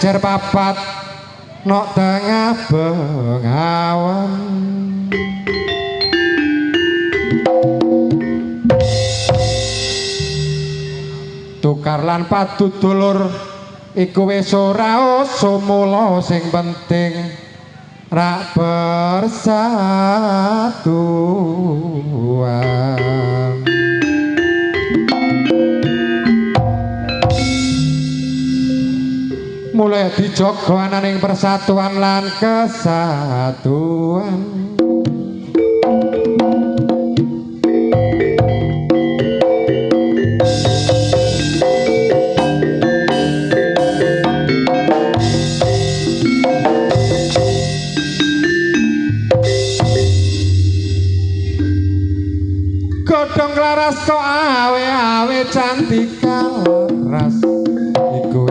jejer papat nok tengah bengawan tukar lan padudulur iku wis ora usumula sing penting rak persatuan mulai dijogo ananing persatuan lan kesatuan godhong laras kok awe-awe cantik laras iku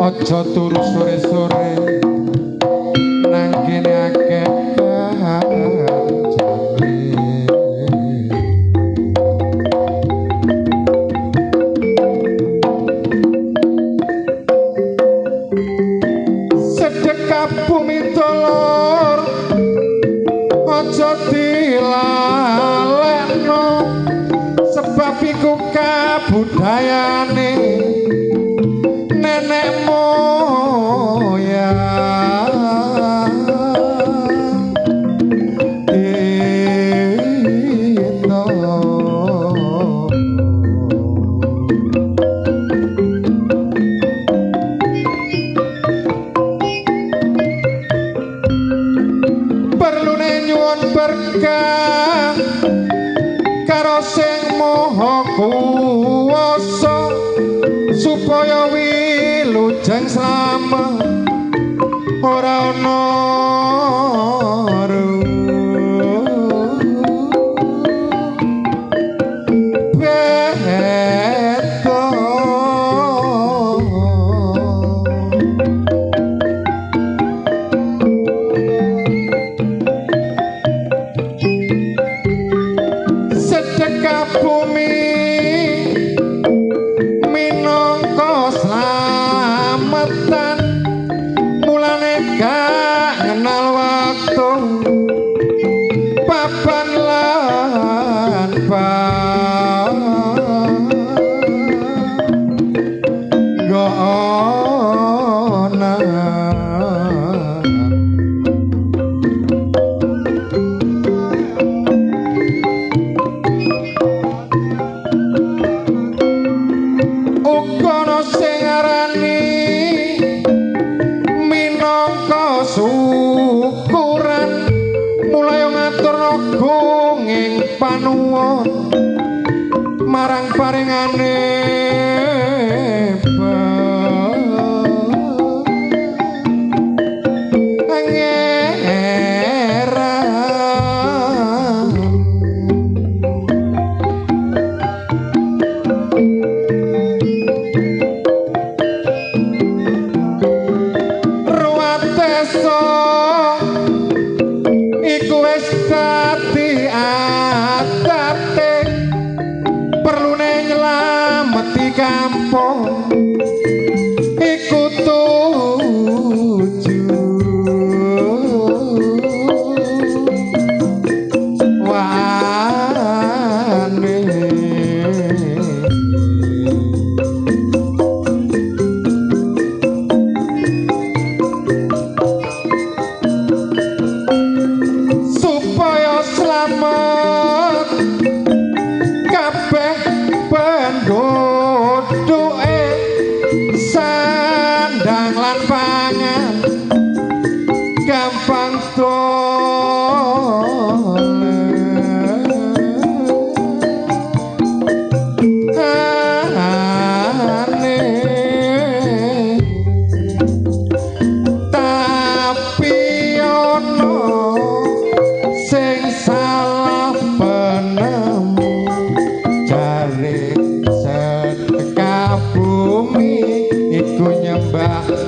aja turu sore-sore nang kene akeh kancane sedekah bumi dolor aja dilalekno sebab iku kabudayane nenek moyang kita perlune nyuwun berkah karo sing maha kuwasa supaya wilujeng slamet ora ana sedekah bumi slametan mulane gak kenal waktu papan lan gona ukono sing arani minangka syukuran mulai ngaturno gunging panuwun marang paringane iku wis dadi adate perlune nylameti kampung iku tujuane selamat kabeh penduduk sandang lan pangan gampang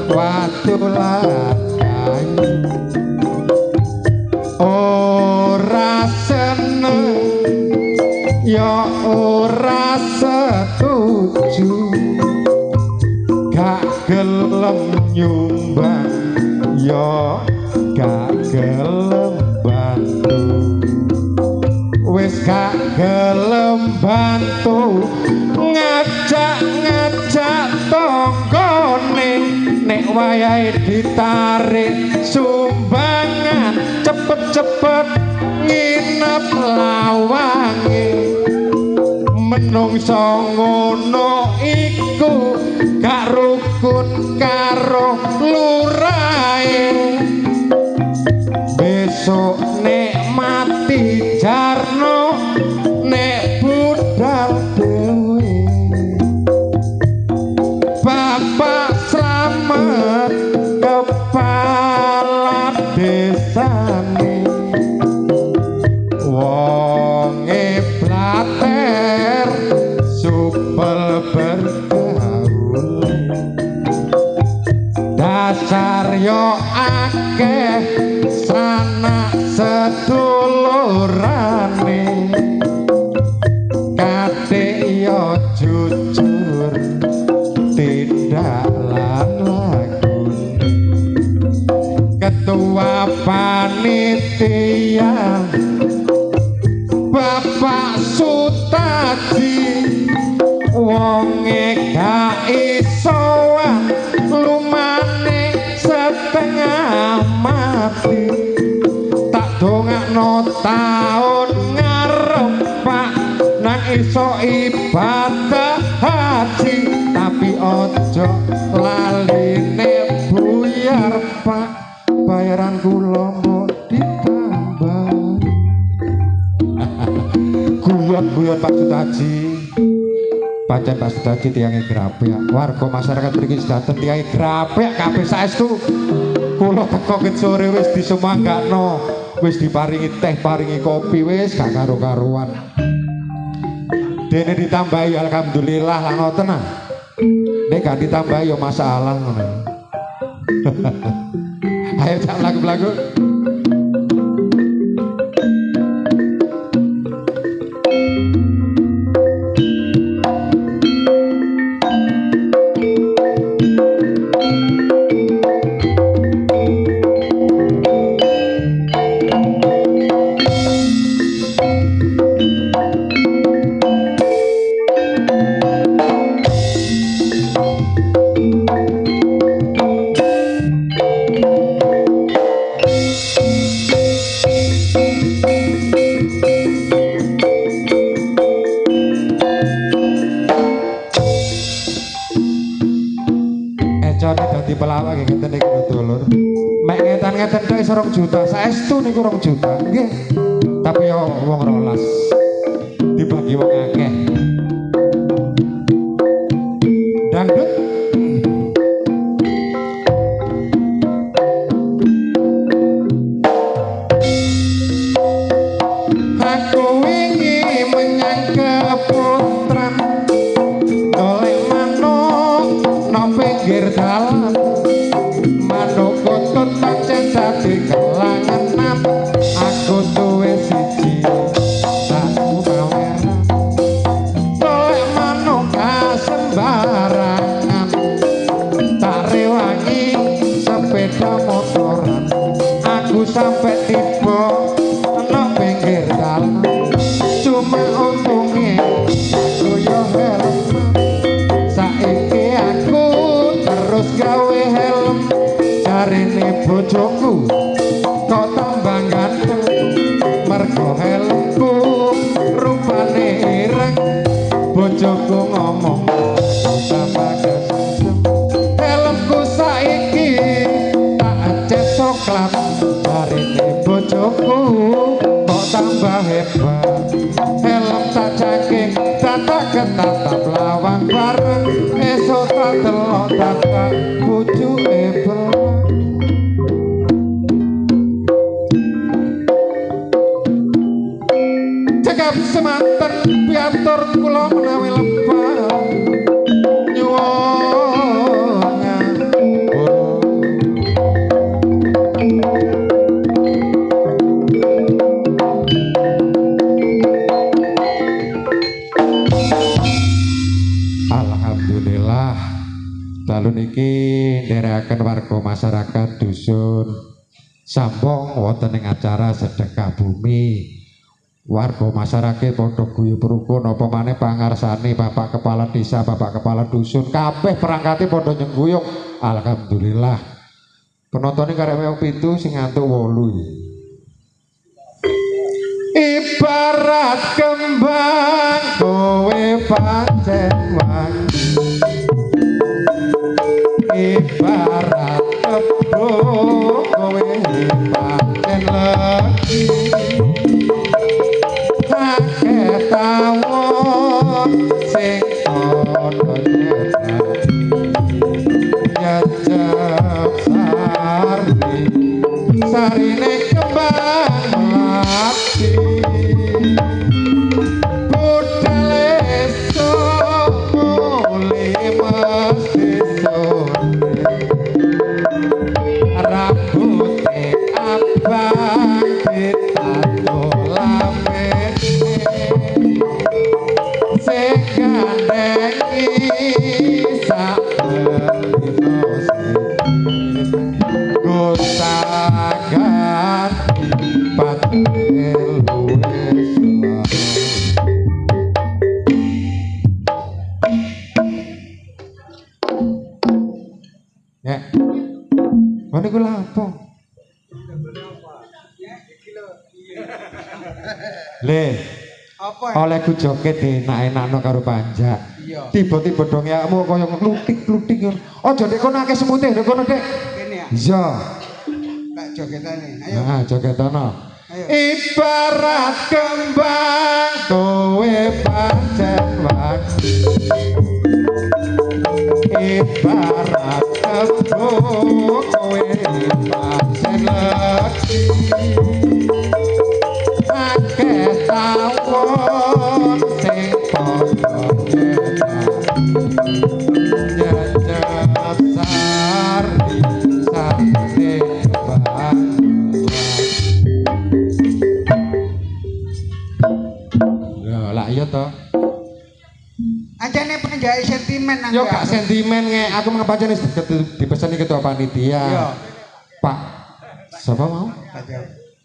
watulan ora seneng setuju gak gelem nyumbang yo gak gelem bantu wis gak gelem bantu ngajak tonggone nek wayahe ditarik sumbangan cepet-cepet nginep lawange menungso ngono iku gak rukun karo lurahe besok nek mati jarno nek budal dewe Bapak Slamet kepala desane wonge blater supel bergaul dasar yo akeh sanak sedulurane kadek yo jujur tidak lagu ketua panitia Bapak Sutaji wonge gak isoan lumane setengah mati tak dongakno taun ngarep Pak nang iso ibadah haji tapi ojo laline buyar Pak bayaran kula mau ditambah guyon-guyon Pak Sutaji pancen Pak Sutaji tiange grapek warga masyarakat mriki sedaten tiange grapek kabeh saestu kula teko ket sore wis disemanggakno wis diparingi teh paringi kopi wis gak karo-karuan dene ditambahi alhamdulillah lah ngoten ah nek gak ditambahi yo masalah ngono ayo cak lagu-lagu pelawak ngeten niku dulur. Mek ngeten-ngeten tok iso 2 juta, saestu niku 2 juta. Nggih. Tapi yo wong 12 dibagi wong akeh. Dangdut aku wingi menyang keputran golek manuk no pinggir dalan manuk kutut pancen dadi kelangenan aku duwe siji saku kaweran golek manuk sembarangan tak rewangi sepeda motoran aku sampai tiba no pinggir dalan cuma untungnya aku yo helm saiki aku terus gawe helm jarine bojoku kok tambah ganteng mergo helmku rupane ireng bojoku ngomong tambah ganteng helmku saiki tak cet coklat jarine bojoku kok tambah hebat helm tak cangking tak ketatap lawang bareng esok tak delok tak pucuke belang cekap semanten piatur kula menawi lepah nyuwun ngapura Alhamdulillah dalu niki nderekaken warga masyarakat dusun sampung wonten ing acara sedekah bumi. Warga masyarakat padha guyub rukun apa maneh pangarsane Bapak Kepala Desa, Bapak Kepala Dusun kabeh perangkate padha nyengguyung. Alhamdulillah. Penontonnya karek wong 7 sing ngantuk 8. Ibarat kembang kowe pancen wangi, ibarat kebo kowe pancen legi, akeh tawon sing padha nyetak nyecep sarine kembang melati, budale sok mule mesti sore, rambute abang ditato lamene, sing gandengi sak Gustagan patel wis ya. Mana gue lapo? Le, olehku joget enak-enakno karo panjak. Tiba-tiba dong yakmu kaya nglutik-lutik ngono. Aja ndek kono akeh semute ndek kono, Dek. Kene ya. Iya. Tak jogetane. Ayo. Nah, jogetana. Ayo. Ibarat kembang kowe pancen wangi, ibarat kebo kowe pancen legi, akeh tawon sing padha nyecep sari kembang. Ya lah iya toh. Anjane penjahit sentimen nang. Yo gak sentimen nge, aku ngepacane dipesani ketua panitia. Yo. Pak siapa mau?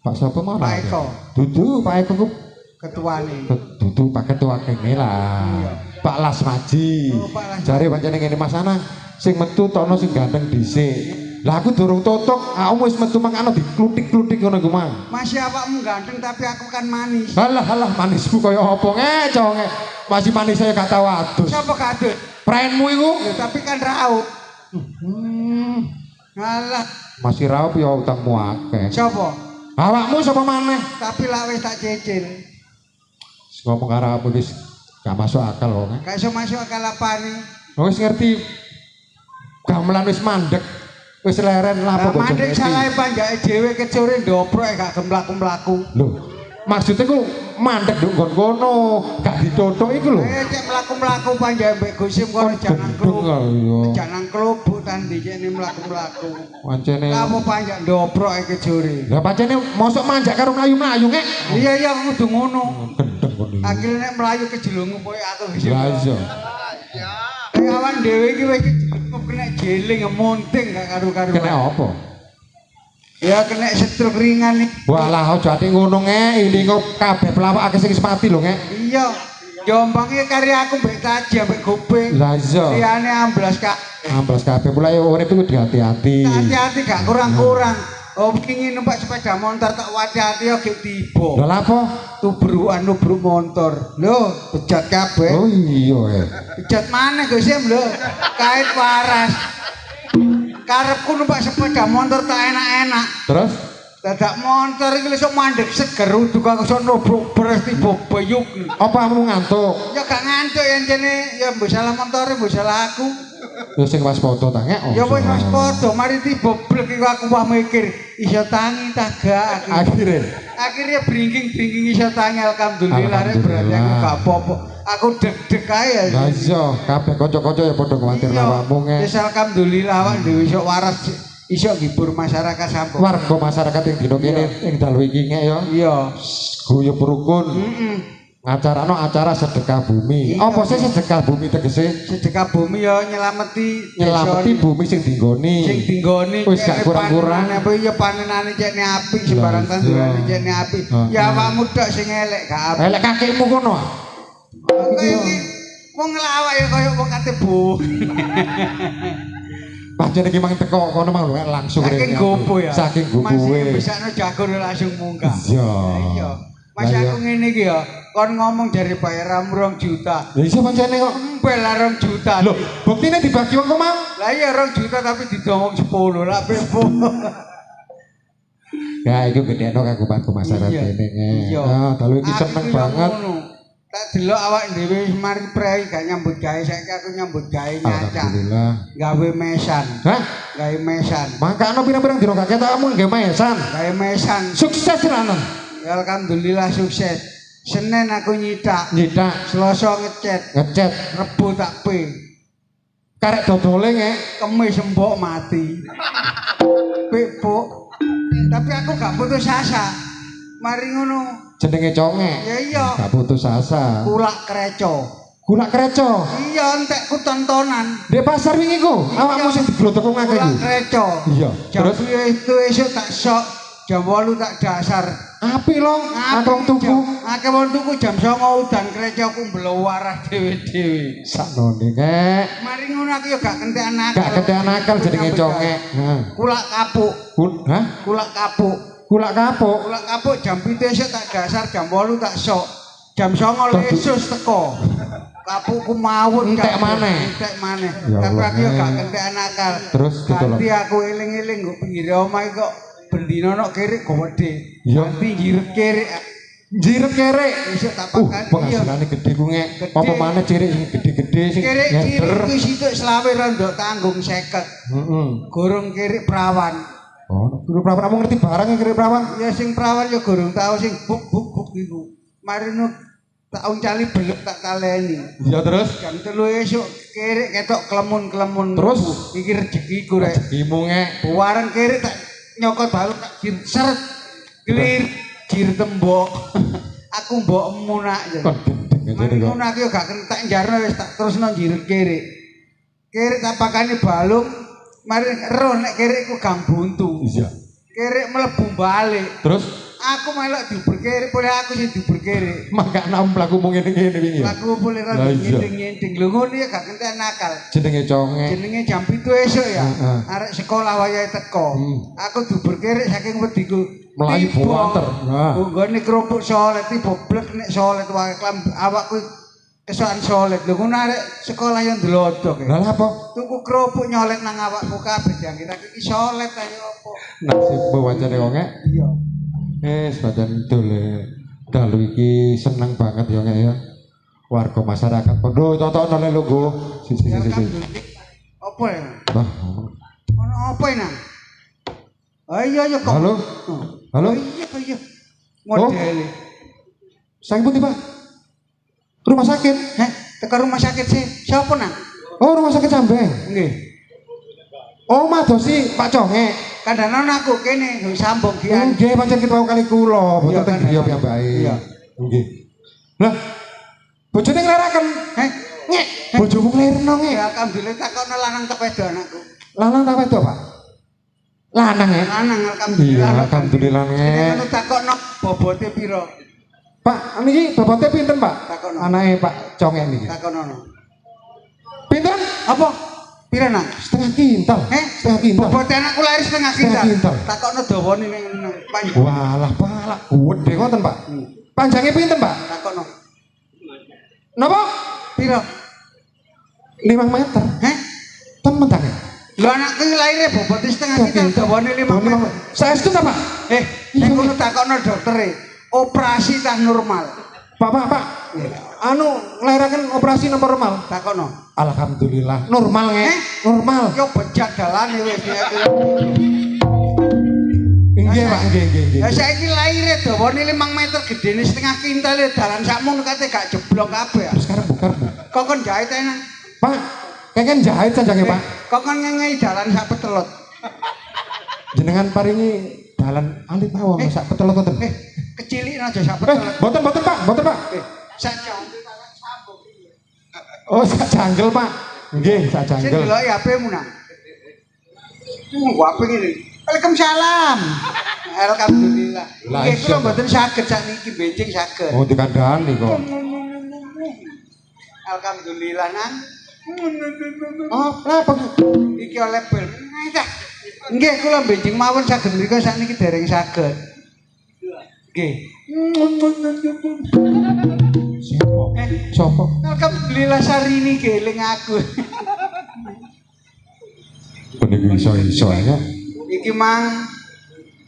Pak siapa mau? Pak Eko. Dudu Pak Eko ku ketuane. Dudu Pak Ketua kene lah. Iya. Pak Lasmaji. Oh, jare pancene ngene Mas Anang, sing metu tokno sing ganteng dhisik. Lah aku durung totok, aku wis metu mangkano diklutik-klutik ngono ku Mang. Masih awakmu ganteng tapi aku kan manis. Halah manismu kaya apa nge. Masih manis saya gak tau adus. Sapa gak adus? Prenmu iku. Ya, tapi kan raup. Ngalah. Masih raup ya utangmu akeh. Sapa? Awakmu sapa maneh? Tapi lak wis tak cicil. Ngomong karo aku wis gak masuk akal kok. Gak iso masuk akal apane? Wis ngerti. Gamelan wis mandek. Wis leren lapo kok. Mandek salahe panjake dhewe kecore ndoprok gak gemlaku-mlaku. Lho, maksudnya ku mandek nduk nggon kono, gak ditotok iku lho. Cek mlaku-mlaku panjake mbek Gusim kono jangan klubuk. Jangan klubuk tan dikene mlaku-mlaku. Pancene. Lapo panjak ndoprok kecore. Lah pancene mosok manjak karo mlayu-mlayu ngek. Iya kudu ngono. Gendeng kono. Akhire nek mlayu kejelungu koyo aku wis. Lah iya. Awan dhewe iki wis kena jeling munting gak karu-karuan. Kena apa? Ya kena stroke ringan nih. Walah aja ati ngono ngek, ilingo kabeh pelawak akeh sing mati lho ngek. Iya. Jombangnya karya aku mbek Taji mbek Gopeng. Lah iya. Liyane amblas Kak. Amblas kabeh mulai urip iku hati-hati. Hati-hati gak kurang-kurang. Oh kenging numpak sepeda motor tak hati-hati yo gek tiba. Lha apa? Tubruk motor. Lho, bejat kabeh. Oh iya. Bejat maneh Gusim lho. Kait waras. Karepku numpak sepeda motor tak enak-enak. Terus? Dadak motor iki iso mandek seger uduk aku iso nobrok beres tiba bayuk. Apa kamu ngantuk? Ya gak ngantuk yen jene ya mbok salah motore mbok salah aku. Ya sing waspada ta ngek. Ya wis waspada mari tiba blek iku aku wah mikir iso tangi ta gak akhirnya bringking iso tangi alhamdulillah rek berarti aku gak apa-apa. Aku deg-deg ae. Lah iya kabeh kanca-kanca ya padha kuwatir awakmu ngek. Wis alhamdulillah awak dhewe iso waras iso ngibur masyarakat sampun. Warga masyarakat yang dino kene ing dalu iki ngek ya. Iya. Guyub rukun. Ngacarano acara sedekah bumi. Iya. Apa sih sedekah bumi tegese? Sedekah bumi ya nyelameti Bumi sing dinggoni. sing dinggoni Wis gak kurang-kurang. apa ya panenane cekne apik sembarang tandurane cekne apik. Ya awakmu tok sing elek gak apik. Elek kakimu kono. Kok iki wong nglawak ya kaya wong kate bu. Pancen iki mang teko kono mang lho langsung Saking gopo ya. Saking Masih gopoe. bisane jagon langsung munggah. Iya. Iya. Mas aku ngene iki ya, kon ngomong dari bayaran 2 juta. Ya iso pancene kok. Empel 2 juta. Lho, buktine dibagi wong kok mang. Lah iya 2 juta tapi didomong 10 lah pepo. Ya iku gedekno kagum masyarakat kene. Iya. Ah, dalu iki seneng banget. Tak delok awak dhewe mari prei gak nyambut gawe saiki aku nyambut gawe nyacak. Alhamdulillah. Gawe mesan. Hah? Gawe mesan. Mangkano pirang-pirang dina gak ketemu nggih mesan. Gawe mesan. Sukses tenan. Ya alhamdulillah sukses. Senin aku nyitak. Nyitak, Selasa ngecet. ngecet, Rebo tak pe. karek dodole nge. Kemis mbok mati. Pepok. Tapi aku gak putus asa. Mari ngono. Jenenge conge. Ya iya. Gak putus asa. Kulak kreco. Kulak kreco. Iya entekku tontonan. Di pasar wingi ku, awakmu sing diglodhok ngake Kulak ku. kreco. Iya. Jam Terus itu esuk tak sok. Jam 8 tak dasar. api long, akong tuku. Akeh wong tuku jam 09 udan krecoku mblewarah dhewe-dhewe. Saknone kek. Mari ngono aku ya gak kentekan akal. Gak ketekan akal jenenge conge. Heeh. Kulak kapuk. Hah? Kulak kapuk. Kulak kapuk. Kulak kapuk jam 7 esuk tak dasar, jam 8 tak sok. Jam 09 esuk teko. Kapukku mawon Entek maneh. Entek maneh. Ya Tapi Allah, aku ya gak kentekan akal. Terus ditolong. Ganti aku eling-eling kok pinggir omah kok bendina nok kiri gede. Iya. Ganti jiret kiri. Jiret kerek. Esuk tak pakan. Penghasilane gede ku nge. Gede. Apa maneh cirik sing gede-gede sing Kiri nyender. ku situk selawe rondok tanggung 50. Heeh. Gorong kiri perawan. Oh, guru prawan kamu ngerti barang yang kiri prawan? Ya sing perawan ya gorong tau sing buk iku. Marino tak uncali beluk tak taleni. Iya terus. Jam 3 esuk kiri ketok klemun-klemun. Terus? Iki rezekiku rek. Rezekimu nge. Buaran kiri tak nyokot baluk tak jir seret. Gelir jir tembok. Aku mbokmu nak ya. Kon gendeng aja Mari kok. ngono aku ya gak kentak jarno wis tak terusno jiret kiri. Kiri tak pakani balung, mari roh nek kiri ku gang buntu. Iya. Kiri mlebu balik. Terus Aku melok diuber kiri, boleh aku sing diuber kiri. mangka nam mlaku mung ngene-ngene wingi. Laku boleh Lah ra iya. nyending-nyending. Lho ngono ya gak kentek nakal. Jenenge conge. Jenenge jam 7 esuk ya. Heeh. Arek sekolah wayahe teko. Aku diuber kiri saking wediku. Melayu buanter. Nah. Nggone kerupuk solet tiba blek nek solet wae klam awakku kesokan solet. Lho ngono arek sekolah yang delodok ya. Lah apa? Tuku kerupuk nyolet nang awakku kabeh jangkit iki solet ayo apa. Nasib wancane kok nge. Iya. Sebadan dole dalu iki seneng banget ya nge ya. Warga masyarakat Pondo totokno le lho go. Sisi. Apa ya? Wah. Ono apa ini? Oh iya ya kok. Halo. Halo. Oh, iya. Modele. Sakit putih, Pak? Rumah sakit? Heh, teka rumah sakit sih. Siapa nang? Oh, rumah sakit Sambeng. Nggih. Oh, madosi Pak Conge. Kandhanan aku kene sambung gian. Nggih, pancen kita kali kula, boten Iya, teng kan, griya iya. piyambake. Iya. Nggih. Lah, bojone ngleraken. Heh, Ngek, bojomu nglerno ngek. ya alhamdulillah takokno lanang tak wedok anakku. Lanang ta wedok, Pak? Lanang ya? Lanang alhamdulillah. Iya, alhamdulillah ngek. Nek takokno bobote pira? Pak, niki bobotnya pinten, Pak? Takono. Anake Pak Conge niki. Takono. Pinten? Apa? Pira nang? Setengah kintal. Setengah kintal. Bobote anakku lahir setengah Setengah kintal. kintal. Takokno dawane ning panjang. Walah, palak. Gede ngoten, Pak. Panjangnya pinten, Pak? Takokno. Napa? Pira? 5 meter. Heh? Temen tangan. Lho anakku lahirnya bobote setengah kintal dawane 5 meter. Saestu ta, Pak? Nek ngono takokno doktere, operasi tah normal. Pak. Anu nglairaken operasi normal. Takokno. Alhamdulillah. Normal nge. Normal. Yo bejat dalane wis ya. Nggih, Pak, nggih. Ya saiki lahirnya dawane 5 meter gedene setengah kintal ya dalan sakmono kate gak jeblok kabeh. Terus sekarang buka, Bu. Kok kon jahit ae nang. Pak, keken jahit sajange, Pak. Kok kon ngengei dalan sak petelot. Jenengan paringi dalan alit mawon sak petelot ngoten. Kecilik aja sak petelot. Boten, Pak. Boten, Pak. Sak jangkel tak sambung iki. Oh, sak jangkel, Pak. Nggih, sak Sing jangkel. delok HP-mu nang. HP iki. Waalaikumsalam. Alhamdulillah. Nggih kula mboten saged sakniki benjing saged. Oh, dikandani kok. Alhamdulillah nang. Oh, kenapa? Iki oleh bel. Nggih kula benjing mawon saged mriku sakniki dereng saged. Nggih. Sopo? Alhamdulillah Sarini keling aku. Bener iso-iso ya. Iki mang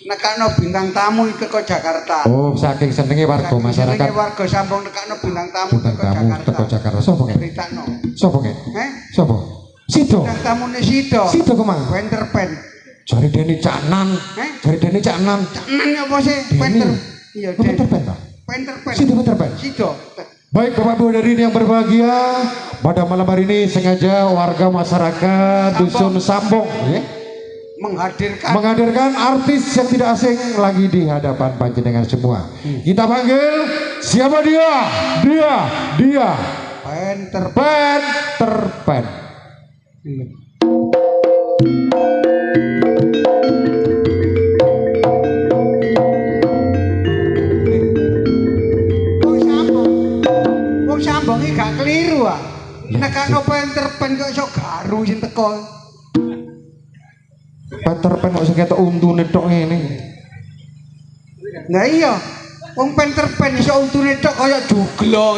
nekakno bintang tamu teko Jakarta. Oh, saking senenge warga masyarakat. Senenge warga sampung nekakno bintang tamu Bintang teko tamu Jakarta. teko Jakarta. Sopo nggih? Critakno. Sopo nggih? Sopo? Sido. Bintang tamune Sido. Sido kemang. Winter Pen. Jari Deni Caknan. Jari Deni Caknan. Caknan apa sih? Winter. Iya, Winter Pen, Pak. Winter Pen. Sido Winter Pen. Sido. Baik Bapak Ibu hadirin yang berbahagia, pada malam hari ini sengaja warga masyarakat Dusun Sambong ya, menghadirkan artis yang tidak asing lagi di hadapan panjenengan semua. Kita panggil siapa dia? Dia Winter Pen. Sambung iki gak keliru ah. Nekakno Winter Pen kok iso garu sing teko. Winter Pen kok sing ketok untune tok ngene. Nah iya, wong Winter Pen iso untune tok kaya juglo.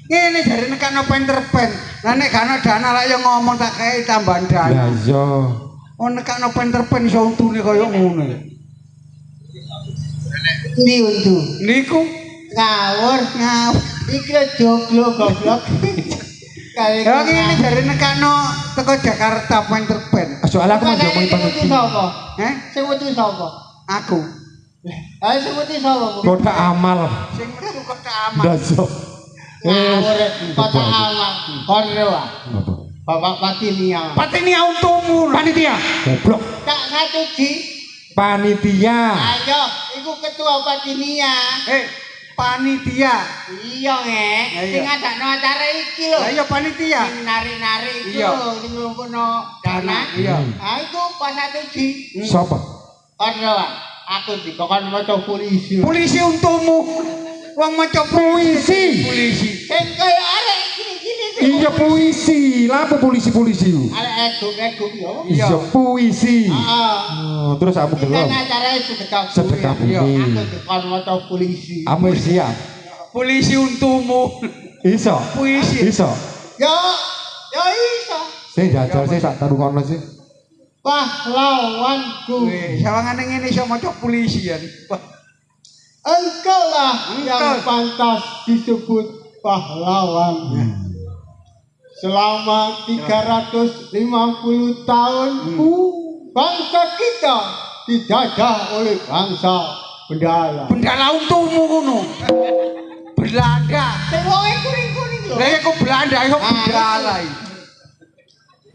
Ngene jare nekakno Winter Pen. Lah nek gak ana dana lak yo ngomong tak kei tambahan dana. Lah iya. Oh nekakno Winter Pen iso untune kaya ngono. Ndi untu? Niku ngawur. Iki joglo goblok. Kali ngene jare nekakno teko Jakarta Winter Pen. Soalnya aku mau ngomongin panitia. Sapa? Sing wedi sapa? Aku. Ha sing wedi sapa? Kotak amal. Sing metu kok tak aman. Daso. Ngawur kota amal. Kono ah. Bapak Patinia. Patinia untumu. Panitia. Goblok. Tak satu ji. Panitia. Ayo, iku ketua Patinia. Panitia. Iya, Nge. Sing ngadakno acara iki lho. Lah iya panitia. Sing nari-nari iku Iya. lho, sing ngumpulno dana. Iya. Ah iku pas satu ji. Siapa? Kono ah. Aku dikokon maca polisi. Polisi untumu. Wong maca Puisi. polisi. Sing kaya arek gini-gini. Iya puisi. Lah apa polisi-polisi? Arek eduk-eduk yo. Iya puisi. Heeh. Oh, terus kamu Iki gelem. kan acara sedekah. Sedekah Iya, bumi. aku dikon maca polisi. Kamu siap? Polisi untumu. Iso. Puisi. Iso. Yo iso. Sing jajal sih sak tarungono sih. Pahlawanku. Weh, sawangane ngene iso maca polisi ya. Engkau lah yang pantas disebut pahlawan. Selama 350 tahun bangsa kita dijajah oleh bangsa Belanda. Bendala untumu ngono. Belanda. Sing wonge kuning-kuning lho. Lah kok Belanda iso bendala iki.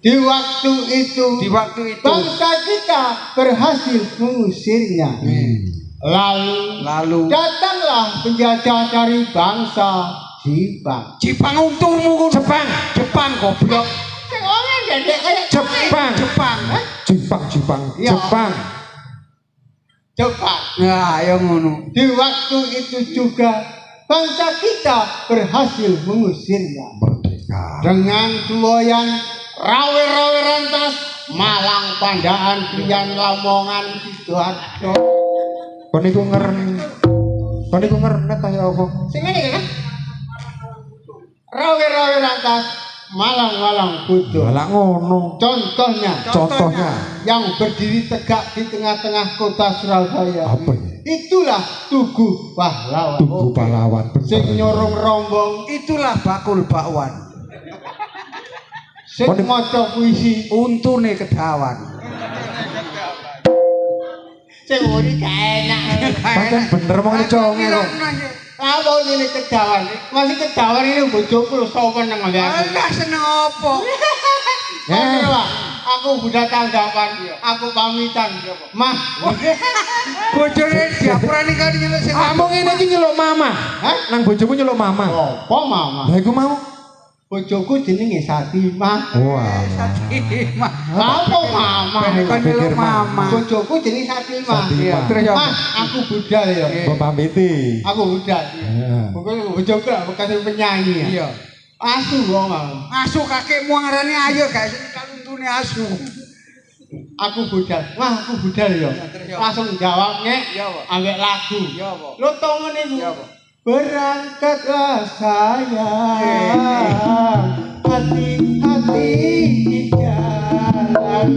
Di waktu itu bangsa kita berhasil mengusirnya. Lalu datanglah penjajah dari bangsa Jepang. Jepang untumu ngono. Jepang goblok. Sing wonge ndek kaya Jepang. Jepang. Nah, ayo ngono. Di waktu itu juga bangsa kita berhasil mengusirnya. Merdeka. Dengan semboyan rawe-rawe rantas Malang Pandaan Krian Lamongan Sidoarjo. Kon niku ngernet ya apa? Sing ngene kan? Rawe-rawe rantas Malang Bodo. Lah ngono. Contohnya yang berdiri tegak di tengah-tengah kota Surabaya. Apa ya? Itulah Tugu Pahlawan. Tugu pahlawan. Sing nyorong rombong, Itulah bakul bakwan. sing maca puisi, Untune kedawan. sing uri gak enak. Pancen bener mong conge kok. Apa ini kedawan? Masih kedawan ini bojoku lho sopan nang ngene aku. Alah seneng apa? Oke, Pak. aku budal tanggapan. Aku pamitan. Mah. Bojone diapurani kan nyeluk sing Kamu ngene iki nyeluk mama. Hah? Nang bojomu nyeluk mama. Apa mama? Lah iku mau. Bojoku jenenge Satimah. Wah. Satimah. Apa mama? Kon nyeluk mama. Bojoku jenenge Satimah. Satimah. Terus ya. Mah, aku budal ya. Mbok pamiti. Aku budal. Pokoknya bojoku bekas penyanyi ya. Iya. Asu kok mau. Asu kakekmu ngarani ayo gak sing kaluntune asu. Aku budal. Wah, aku budal ya. terus ya. Langsung jawab nek Iya, Pak. ambek lagu. Iya, Pak. Lo tau ngene iku. Iya, Pak. Berangkatlah sayang, hati-hati di jalan.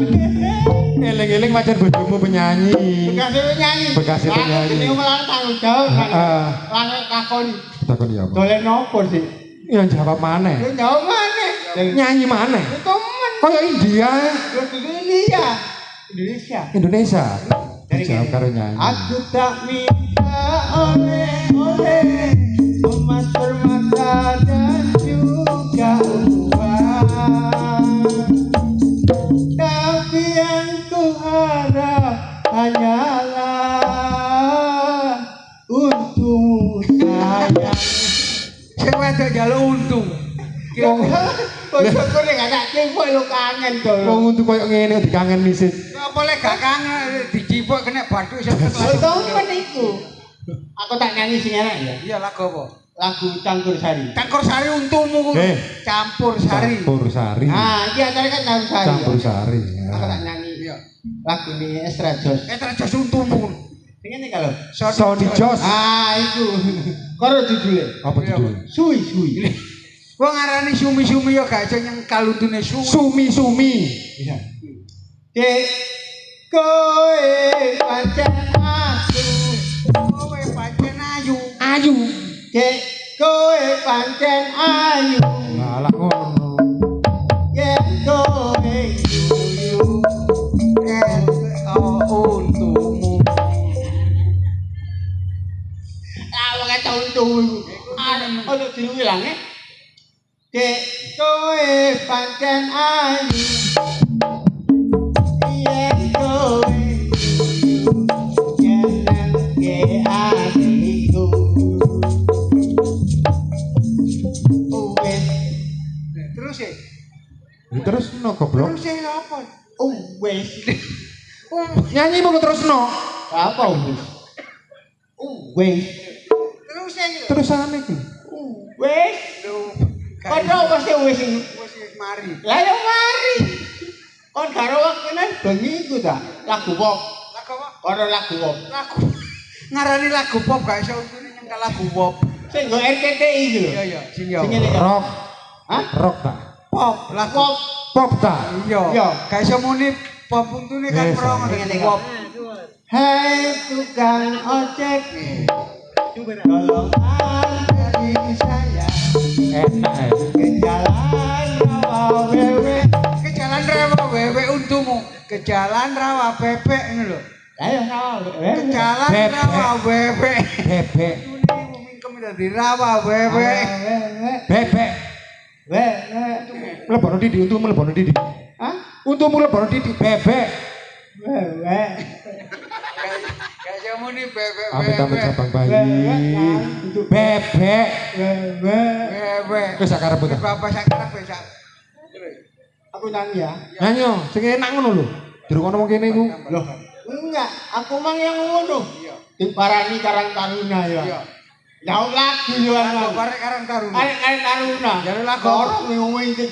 Eling-eling pacar bojomu penyanyi. Bekasnya penyanyi. Bekasnya penyanyi. Ini malah tanggung jawab. Heeh. Langsung takoni. Takon ya apa? Dolek nopo sih? Ya jawab maneh. Lu jawab mana? Nyanyi maneh. Lu temen. Kaya India, Lu Indonesia. Indonesia. Indonesia. Dari Dijawab gini. karo nyanyi. Aku tak minta oleh-oleh emas permata dan juga uang, tapi yang ku harap hanyalah untukmu sayang. Sing wedok njaluk untung. Bojoku nek gak cipok lu kangen to. Wong untuk koyo ngene dikangen misis. Apa lek gak kangen dicipok kena bathuk iso Lu kelas. temen iku. Aku tak nyanyi sing enak ya. Iya lagu apa? Lagu Cangkur Sari. Campur sari untumu ku. Campur sari. Campur sari. Nah, iki acara kan Campur Sari. Campur sari. Aku tak nyanyi. Iya. Lagu ini Estra Jos. Terus untumu. Sing ngene kalau. Sony Jos. Ah, iku. Karo judule. Apa judul? Suwi-suwi. Wong ngarani sumi-sumi yo gak iso nyengkal untune sumi. Sumi. Iya. Dek koe pancen asu. Kowe pancen ayu. Ayu. Dek koe pancen ayu. Malah ngono. Yen koe yuyu. Untumu. Ah, wong kata untu. Ono diulang Dek koe pancen ayu. Yen koe yuyu. Yen ke atiku. Uwes. Terus ya. Terus no goblok. Terus ya apa? Uwes. Nyanyi mau terus no. Apa uwes? Uwes. Terus ya. Terusan iki. Uwes. Kono pasti uwes iki. Wis mari. Lah yo mari. Kon karo waktune bengi iku ta. Lagu pop. Lagu apa? Ono lagu pop. Lagu. Ngarani lagu pop gak iso untune nyengkal lagu pop. Sing go RTTI iki lho. Iya iya, sing yo. Sing ngene kan. Rock. Hah? Rock ta. Pop, lagu Pop. Pop ta. Iya. Iya. Gak iso muni pop untune kan Yes, pro sing ngene pop. Hai tukang ojek. Tolong anterin saya Enak. ke jalan rawa wewe. Ke jalan rawa wewe untumu. Ke jalan rawa bebek ngono lho. Ayo rawa Ke wewe. jalan Bebek. rawa bebek. Bebek. Ini mingkem dadi rawa bebek. Wewe. Bebek. Wewe. Mlebono didik untukmu mlebono didik. Hah? Untukmu mlebono didik bebek. Wewe. Gak iso muni bebek Amit-amit bebek. sabang bayi. Bebek. Wewe. Bebek. Wis sakarep ta. Bapak sakarep wis. Aku nyanyi ya. Nyanyi yo, sing enak ngono lho. Dirungono wong kene iku. Loh, enggak, aku mang yang ngono. Iya. Diparani Karang Taruna ya. Iya. Jauh lagu yo Lagu kan. barek karang taruna. Karang Taruna. Jalur lagu. Orang ngomong iki.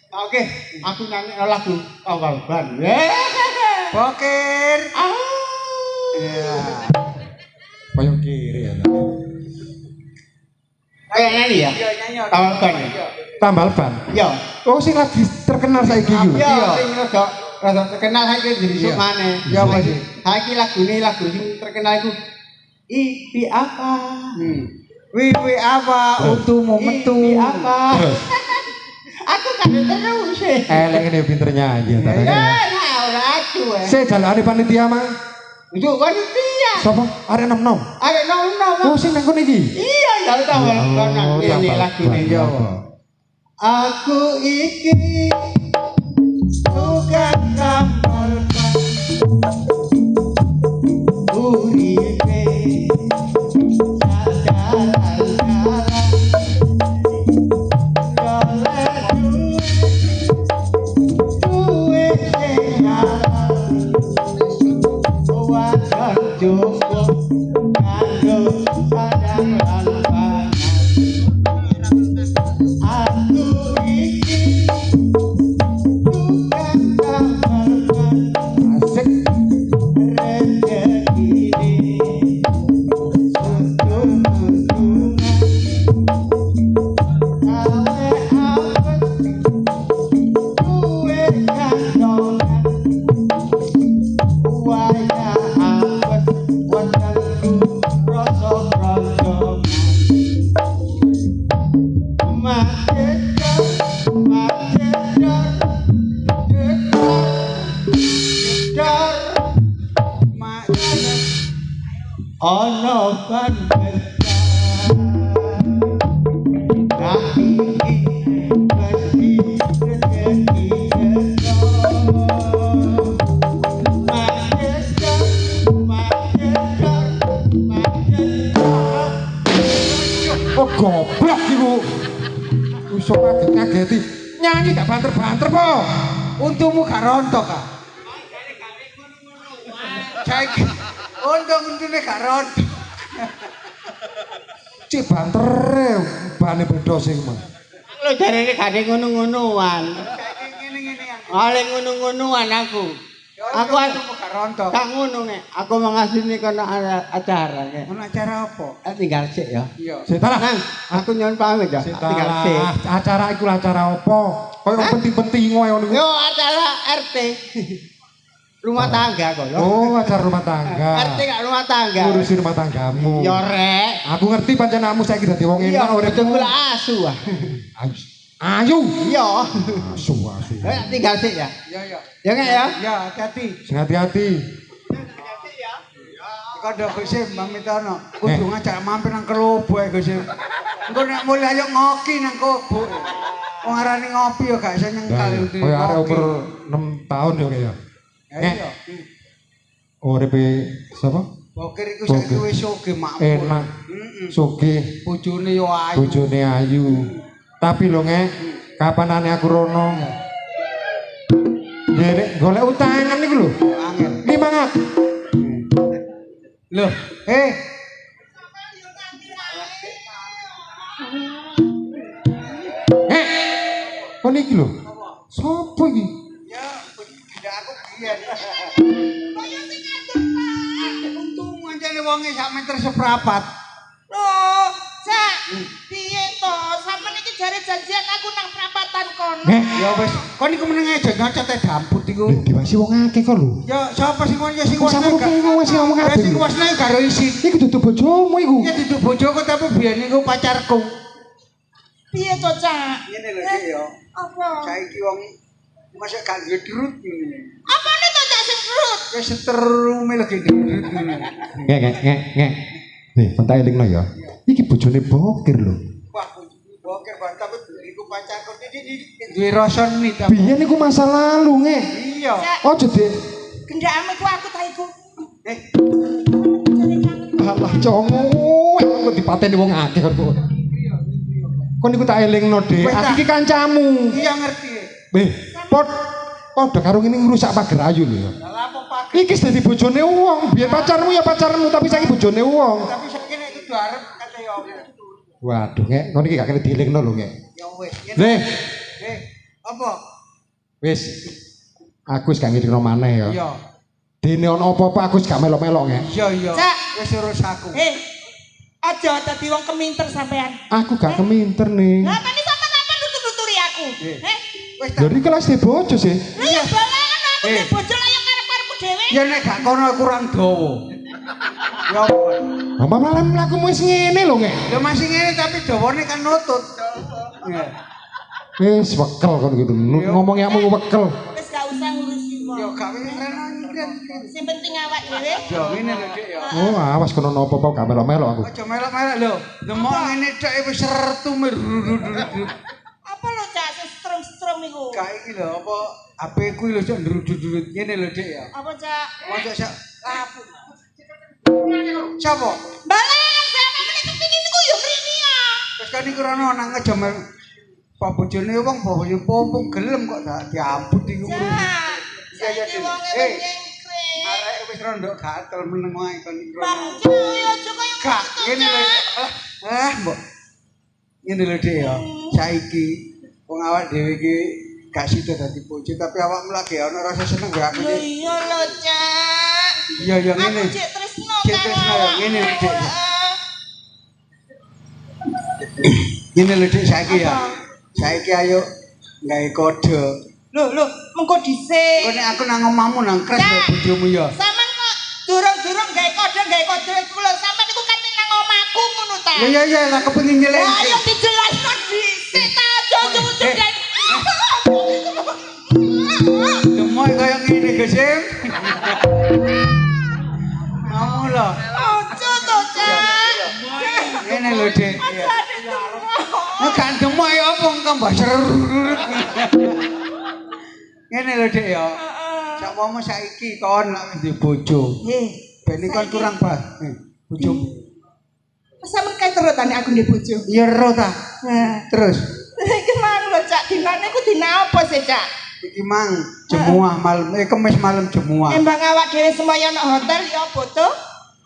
Oke, aku nyanyi lagu awal ban. Bokir. Ah. Iya. Koyo kiri ya. Kayak nyanyi ya. Iya nyanyi. Awal ban. Tambal ban. Yo. Oh sing lagi terkenal saiki yo. Yo, sing rada terkenal saiki jadi Iya. maneh. Iya, apa sih? Saiki lagune lagu sing terkenal iku Ipi apa? Wiwi apa untumu metu? Ipi apa? Terus Aku kan terus sih. elek ini pinter nyanyi ta. Nah, ora aku Saya jalane panitia mah. Itu kan dia. Sapa? Arek nom-nom. Ada nom-nom. Oh sing nang kono iki. Iya, ya tahu kan ini lagu ini. Aku iki bukan Ana banget kaki mesti rezeki Oh goblok iku. Iso ngaget-ngageti. Nyanyi gak banter-banter po. Untungmu gak rontok ah. Saiki untune gak rontok. Cek banter bane beda sing mah. lho jarene gane ngono-ngonoan. Saiki ngene-ngenean. Ale ngono-ngonoan aku. Aku untungmu gak rontok. gak ngono nek. Aku mengasini kono acara nek. Ono acara apa? Tinggal sik ya. Iya. Sitalah. Nang, aku nyuwun pamit ya. Tinggal sik. Acara iku acara apa? Kaya penting-penting ngono niku. Yo acara RT. Rumah tangga kok lho. Oh, acara rumah tangga. RT gak rumah tangga. Ngurusi rumah tanggamu. Yo rek. Aku ngerti pancen kamu saiki dadi wong enak urip. Tunggulah asu ah. Ayu. Yo. Asu. Tinggal sik ya. Iya, iya. Ya nggak ya? Ya, hati-hati. Sing hati-hati. Kada Gusim pamitono. Kudu ngajak mampir nang Kelobo ae Gusim. Engko nek mulih ayo ngoki nang Kelobo. Wong arane ngopi yo gak iso nyengkal. Kaya arek umur 6 tahun yo kaya. Iya. Uripe sapa? Bokir iku saiki wis soge makmur. Enak. Sugih. Bojone yo ayu. Bojone ayu. Tapi lho ngek, kapanane aku rono? Nek golek utangan niku lho. Angel. 500. Loh, Kok niki lho? Sopo iki? ya tidak aku biyen. Kaya sing ngatur Pak. Untung anjane wonge sak meter seprapat. Loh, Cak. Piye to? Sampeyan iki jare janjian aku nang prapatan kono. Ya wis, kon iku meneng aja nyocot damput iku. Lho diwasi wong akeh kok lho. Ya sapa sing ngono ya sing Kok sampe ngomong sing ngomong Ya kabeh. sing wasne karo isi. Iku dudu bojomu iku. Ya duduk bojoku tapi biyen iku pacarku. Piye to, Cak? Ngene lho Dik ya. Apa? Saiki wong masa gak gedrut ngene. Apane to Cak sing perut? Ya seterume lagi gedrut ngene. Ngek. Nih, tak elingno ya. Iki bojone Bokir lho. Wah, oke Bang, tapi iku pacarku iki duwe rasa nih tapi. Biyen iku masa lalu, ngek. Iya. Cak, Ojo, Dik. gendakmu iku aku ta iku. Eh, Alah congo, kok dipateni wong akeh kok. Kon niku tak elingno, Dik. Aku iki kancamu. iya ngerti. Padha karo ngene ngrusak pager ayu lho ya. Lah apa Pak? Iki dadi bojone wong. Biyen pacarmu ya pacarmu, tapi saiki bojone wong. Tapi saiki nek kudu arep kate yo. Waduh, ngek, kon iki gak kene dielingno lho, ngek. Ya wis. Nih, Apa? wis. Aku wis gak ngiringno maneh ya. Iya. Dene ono apa-apa aku wis gak melok-melok, ngek. Iya. Cak. Wis urus aku. Aja dadi wong keminter sampean. Aku gak keminter nih. Lah apa sampean nutur-nuturi aku? Wis Dari kelas di bojo sih. Lah ya balangan aku nek bojo lah ya karep-karepku dhewe. Ya nek gak kono kurang dawa. Ya apa? Apa malah mlakumu wis ngene lho, ngek. Ya masih ngene tapi dawane kan nutut. Ya. Wis wekel kon gitu. Ngomong yakmu wekel. Wis gak usah ngurusi wong. Ya gak wis rene kan. Sing penting awak dhewe. Ya ngene lho Dik ya. Oh, awas kono apa-apa gak melok-melok aku. Aja melok-melok lho. Demok ngene tok wis sertu merudut. Apa lho Cak sing strum-strum iku? Gak iki lho apa HP ku lho cok ndrudut ngene lho Dik ya. Apa Cak? Mosok sak lapu. Siapa? Balangan sampe meneh kepingin niku yo mrene ya. Wis kan iku rono nang ngejamel Pak bojone wong bojone pompong gelem kok dak diambut iku. Cak. Iya Saiki wonge Dik. nyengkring. Arek wis rondok gatel meneng wae kon iku. Bang, yo aja kaya Gak ngono, ngene lho. Cak. Mbok. Ngene lho Dik ya. Saiki wong awak dhewe iki gak sida dadi bojo tapi awakmu lagi ana rasa seneng gak aku. Lho iya lho Cak. Iya ya ngene. Aku cek tresno Cek karo tresno ya, ngene, awakmu. Dik. Heeh. Ngene lho Dik saiki ya. Apa? Saiki ayo gawe kode. Lho, mengko dhisik. Kok nek aku nang omahmu nang kres lho bojomu ya. Sampeyan kok durung-durung gawe kode iku lho. Sampeyan niku kate nang omahku ngono ta. Iya lah kepengin nyeleng. Ayo dijelasno dhisik ta aja ujug-ujug. Sim. Kamu loh. Ojo to, Cak. Ngene lho, Dik. Nek gak demok ya apa kembah serurut. Ngene lho, Dik ya. Sakwama saiki kon lak ndek bojo. Nggih. Ben iki kon kurang bojomu. Sampe kae terutane aku ndek bojo. Ya ero ta. Nah, Terus iki mang lho, Cak. Dinane ku dina apa sih, Cak? iki mang jemuah malam kemis malam jemuah. Embang awak dhewe semaya nang hotel ya apa to?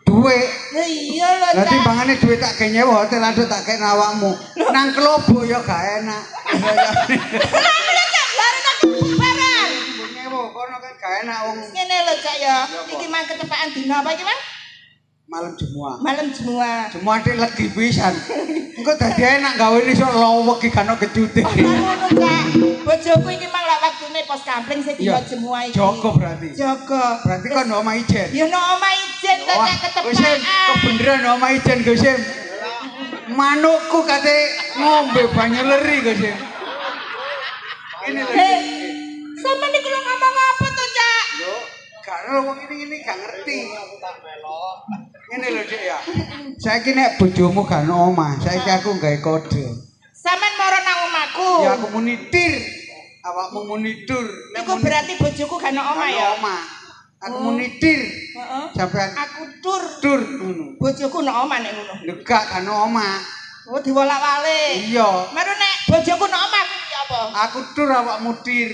Duit. Lah iya lho, Lah Cak. timbangane duit tak gawe nyewa hotel aduk tak gawe awakmu. Nang kelobok ya gak enak. Lah lho, Cak. Lare tak barang. Nyewa kono kan gak enak wong Ngene lho, Cak ya. Iki mang ketepaan dina apa iki, Mang? malam jemuah. Malam jemuah. Jemuah dik legi pisan. Engko dadi enak gawe iso lowek iki kan kecute. Ngono, Cak. Bojoku iki mang lak waktune pos kampling sing dina jemuah iki. Joko berarti. Jaga. Berarti kon no omah ijen. Ya no omah ijen to, Cak, Wis ketepaan. kebeneran no omah ijen Gusim. Manukku kate ngombe banyu leri Gusim. Ini lho. Sama niku lho ngomong apa to, Cak? Yo, karo wong ini gak ngerti. Ini lho Dik ya. Saiki nek bojomu gak ono omah, saiki aku gawe kode. Sampeyan moro nang omahku. Ya aku munitir. Awakmu munitur. Iku berarti bojoku gak ono omah ya. Omah. Aku munitir. Heeh. Sampean Aku tur. tur ngono. Bojoku ono omah nek ngono. Dekak gak ono omah. Oh diwolak-walik. Iya. Meru nek bojoku ono omah kuwi apa? Aku tur awakmu tir.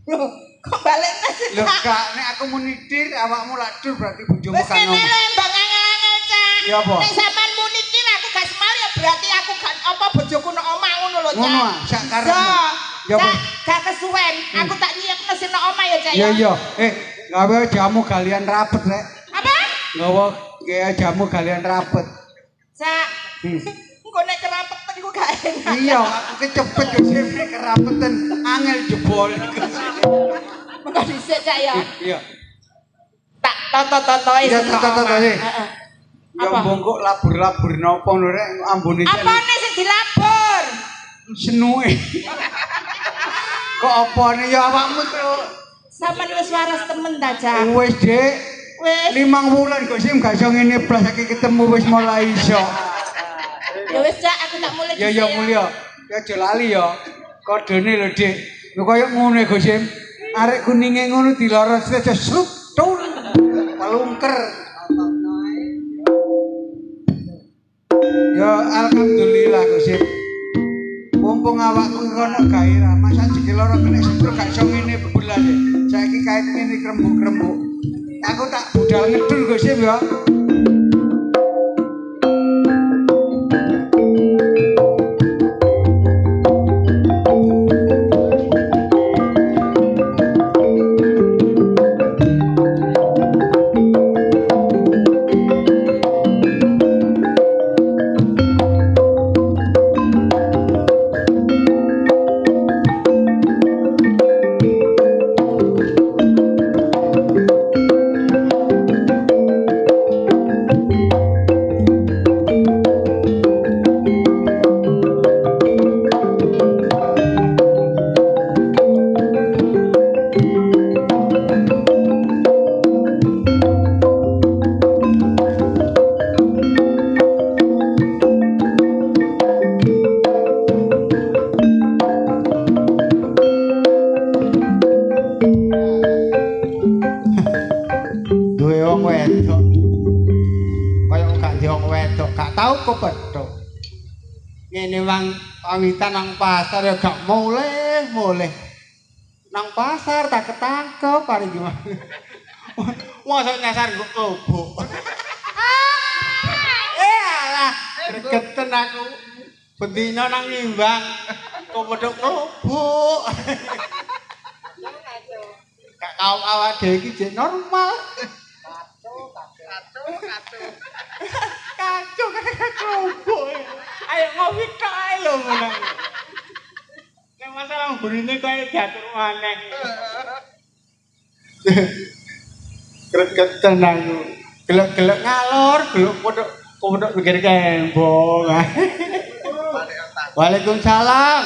Loh, kok balekne sih? Lho gak nek aku munitir awakmu lak tur berarti bojomu Wis kan kene omah. lho mbak angel-angel, Cak. Iya, apa? Nek sampean munitir aku gak semar ya berarti aku gak apa bojoku ono omah ngono lho, Cak. Ngono ah, sak karepmu. Ya, Cak, apa? gak kesuwen. Aku tak nyiapno sing ono omah ya, Cak Iya ya. iya. Gawe jamu galian rapet rek. Apa? Gawe jamu galian rapet. Cak. Engko nek kerapet iku gak enak. Iya, aku kecepet yo sing kerapetan angel jebol. Mengko dhisik, Cak ya. Iya. Tak toto-totoe Iya, sing toto-totoe. omah. Heeh. Ya Apa? mbongkok labur-labur napa lho rek ambune jan. Apane sing dilabur? Senuke. Kok apane ya awakmu to? Sampeyan wis waras temen ta, Cak? Wis, Dik. Wis. 5 wulan kok sih gak iso ngene blas saiki ketemu wis mulai iso. Ya wis, Cak, aku tak mulai Ya ya mulya. Ya aja lali ya. Kodene lho, Dik. Lho kaya ngono Gus Sim. Arek kuninge ngono diloros aja srup tul. Palungker. Ya alhamdulillah Gus Sim. Mumpung awakku kono gairah, masa jeki loro kena setru gak iso ngene bebelas. Saiki kae ngene krembuk-krembuk. Aku tak budal ngedul Gus Sim ya. kepethuk. Ngene wang pawitan nang pasar ya gak mulih. Nang pasar tak ketangkep paling gimana. Mosok nyasar kok lobok. Alah, gregeten aku. Bendina nang nimbang kepethuk lobok. Gak kau awak dhewe iki jek normal. Kacau lobok. Ayo ngopi tok ae lho ngono. Nek masalah burine koyo diatur maneh. Gregetan aku. Gelek-gelek ngalor, gelek kodok pikir kembong. Waalaikumsalam.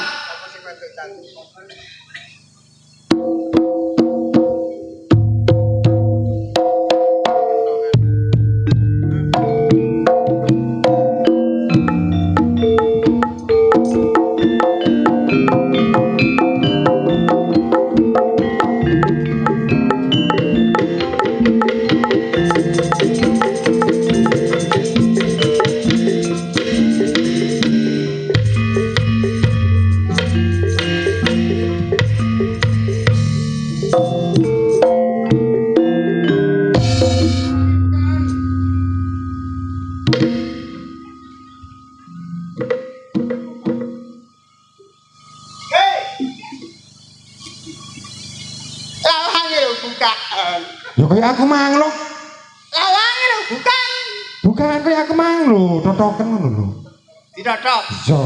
bukaan. Ya kaya aku mang lho. Lawange lho bukan. Bukan kaya aku mang lho, totoken ngono lho. Ditotok. Iya.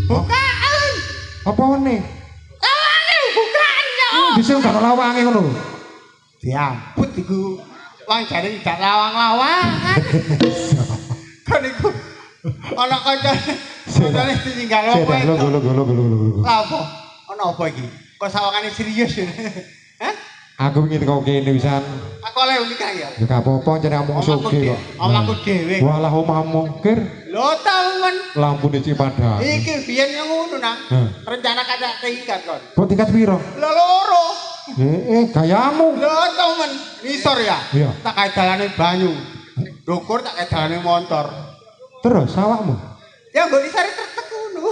Bukaan. Apa nih? Lawange bukan ya. Bisa gak ono lawange ngono lho. Diamput iku. Wong jare tidak lawang-lawangan. Kan iku ana kancane ditinggal opo. Lho. Lah apa? Ana apa iki? Kok sawangane serius. Hah? Aku ingin kau kene wisan. Aku oleh nikah ya. Ya gak apa-apa jeneng omong sugih kok. Omahku dhewe. Walah omahmu kir Lho tawen. lampune Cipadan. Iki biyen yang ngono nang. Heh. Rencana kacak tingkat kon. Kok tingkat piro? Lho loro. Gayamu. Lho temen, ngisor ya? Iya. Tak kae dalane banyu. Ndukur tak kae dalane motor. Terus awakmu Ya nggo disari trek ngono.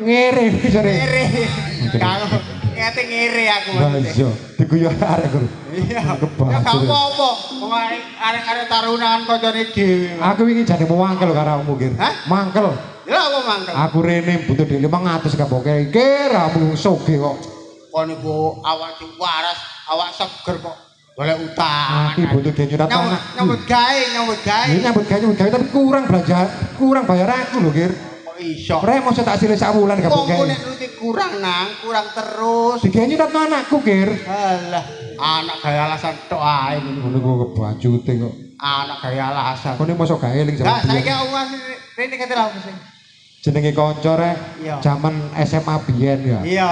ngere sore. Ngere. Kalau ngete ngere aku Lah maksudnya. iya, diguyu arek kok. Iya. Ya Kebacut. gak apa-apa. Wong arek-arek tarunan kancane dhewe. Aku ingin jadi mangkel karo awakmu kir. Hah? Mangkel. Ya apa mangkel? Aku rene butuh di 500 gak poke. Kiramu sugih kok. Kon niku awak sing waras, awak seger kok. Golek utang. Aku butuh dia nyurat tanah. Nyambut gawe, nyambut gawe. Ini nyambut gawe tapi kurang belanja, kurang bayar aku lho kir. Kok iso? Rek mau tak silih sak wulan gak Wong poke. nek nuti kurang nang, kurang terus. Digawe nyurat anakku kir. Alah, anak gaya alasan tok ae ngono. Ngono kok kebajute kok. Anak gaya alasan. Kone mosok gak eling Lah sama saiki dia. uang rene kate lha sing. Jenenge kanca rek Iya. jaman SMA biyen ya. Iya,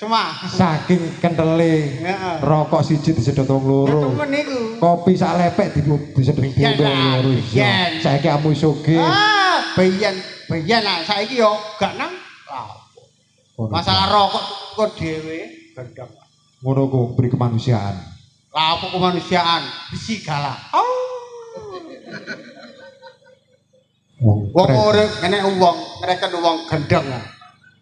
semua. Saking kentele Heeh. rokok siji disedot wong loro. Temen niku. Kopi sak lepek disedot wong Biyen loro. lah, Iya. biyen. Saiki amu sugih. Biyen lah saiki yo gak nang. Lah, masalah rokok kok dhewe gendeng. Ngono ku beri kemanusiaan. Lah apa kemanusiaan? Serigala. Wong Keren. urip kene wong, ngreken wong gendeng.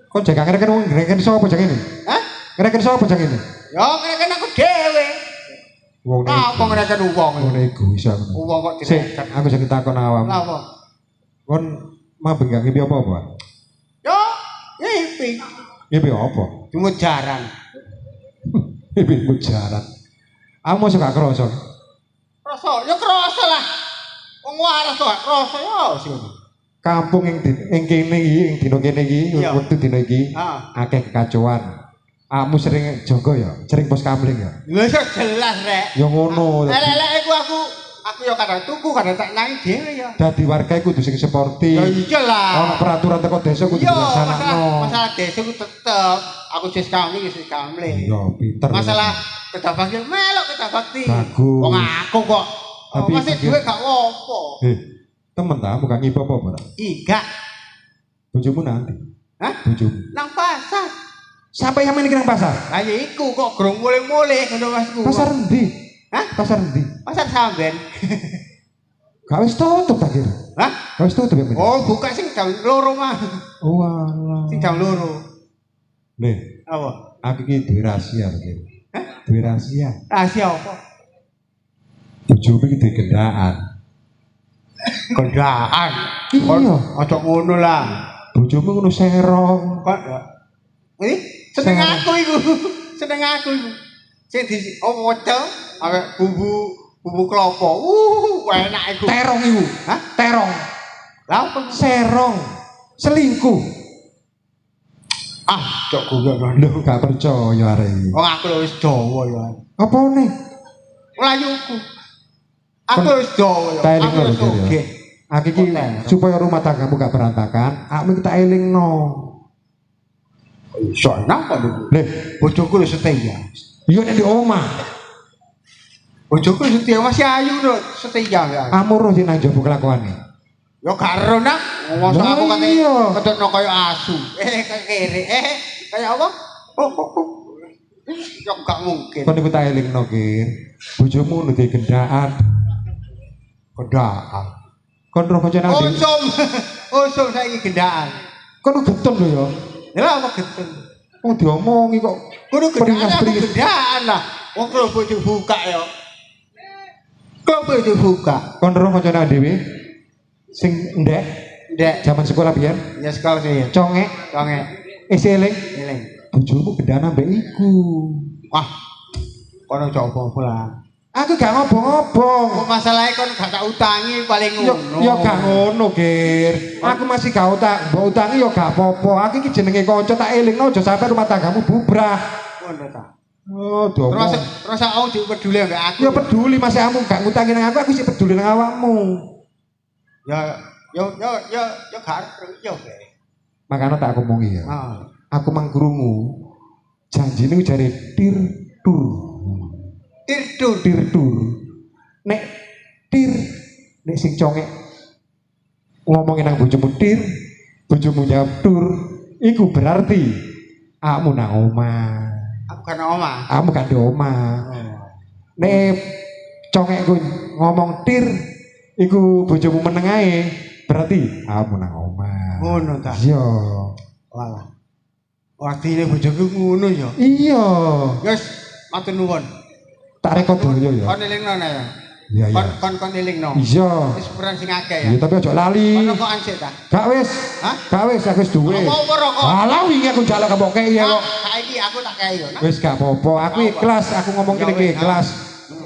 Kok jaga ngereken wong ngereken sapa jang ini? Hah? Ngereken sapa jang ini? Ya ngreken aku dhewe. Wong Apa ngreken wong? Wong egois aku. Wong kok Sik, direken. aku jadi takon awam. Lah apa? Kon mabeng gak ngipi apa-apa? Yo, ngipi. Ngipi apa? Dimujaran. Ngipi mujaran. Aku suka kroso. Krasa, ya krasa lah. Wong waras kok krasa ya sing. Kampung ing kene iki, ing dina kene iki, Iya. wektu dina iki Ah. akeh kekacauan. Kamu sering jaga ya, sering pos kamling ya. Lha jelas rek. Ya ngono. Lek aku ya kadang tuku, kadang tak nang dhewe ya. Dadi warga kudu sing sportif. Ya iya lah. Ono peraturan teko desa kudu Iya, dilaksanakno. masalah desa ku tetep aku wis kamling wis kamling. Iya, pinter. Masalah kedabakti melok kedabakti. Bagus. Wong aku kok Tapi masih iki- duwe gak apa. Temen ta, bukan ngipi apa-apa ta? Iga. Bojomu nanti. Hah? Bojomu. Nang pasar. Sampai yang main nang pasar? Lah ya iku kok grung mulih-mulih ngono Masku. Pasar endi? Hah? Pasar endi? Pasar samben. Gak wis tutup ta kira? Hah? Gak wis tutup ya? Min? Oh, buka sing jam loro mah. Oh alah. Sing jam loro. Nih, Apa? aku iki duwe rahasia iki. Hah? Duwe rahasia. Rahasia apa? Bojomu iki duwe gendaan. Kendaan. Iya. Aja ngono lah. Bojomu ngono serong. Kok ini seneng Serong. aku iku. Seneng aku iku. Sing di wedel ambek bumbu klopo. Enak iku. Terong iku. Hah? Terong. Lah apa? Serong. Selingkuh. Ah, cok gue Lho, gak percaya arek iki. Wong aku lho wis dawa ya. Apa nih? Melayuku. Aku wis dawa ya. Tak eling Aku lho, wis Ger, ya. oke. Aku iki supaya rumah tanggamu gak berantakan, aku kita elingno. Iso napa niku? Leh, Bojoku lho setia. iya nek di omah. Bojoku setia masih ayu lho, setia ya. Amuruh sing nang njaba kelakuane. Ya karo nak ngomong Lah aku kate iya. ketokno kaya asu. Kayak kere. Kayak apa? Ya gak mungkin. Kon iku tak elingno, Kir. Bojomu nu duwe gendaan. Gendaan. Kon roh kancane nang ndi? Usum saiki gendaan. Kon getun lho ya. Lah apa getun? Wong diomongi kok. Kudu gendaan aku Peringas-peringas. gendaan lah. Wong klopo dibuka ya. Klopo dibuka. Kon roh kancane dhewe sing ndek Ndek, zaman sekolah biyen ya sekolah sih ya. congek Konge. eling Eling. bojomu gendaan ambek iku. Wah. Kono coba lah. Aku gak ngobong-ngobong. Kok masalahnya kon gak tak utangi paling Yo ngono. yo gak ngono, Kir. Aku masih gak utang, mbok utangi yo gak apa-apa. Aku iki jenenge kanca tak elingno aja sampe rumah tanggamu bubrah. Ngono ta. Oh, domo. Terus aku peduli ambek aku. Ya peduli Mas kamu gak ngutangi nang aku sih peduli nang awakmu. Ya gak yo. Makanya tak ngomongi ya. Ah. Aku mang krungu janjine jare tir-dur. Nek nek sing congek ngomongin nang bojomu bojomu jawab tur, iku berarti kamu nang omah. Aku kan omah. Kamu gak di omah. Nek congekku ngomong iku bojomu meneng ae, berarti kamu nang omah. Ngono ta. Iya. Walah. Artine bojoku ngono ya. Iya. Wis, matur nuwun. Tak rekod dulu ya. Kon elingno ya. Iya iya. Kon elingno. Iya. Wis peran sing akeh ya. Iya tapi aja lali. Ono kok ansik ta? Gak wis. Hah? Gak wis aku wis duwe. Apa rokok? Alah wingi aku njaluk kok kei ya kok. Saiki aku tak kei yo. Wis gak apa-apa. Aku ikhlas, aku ngomong kene iki ikhlas.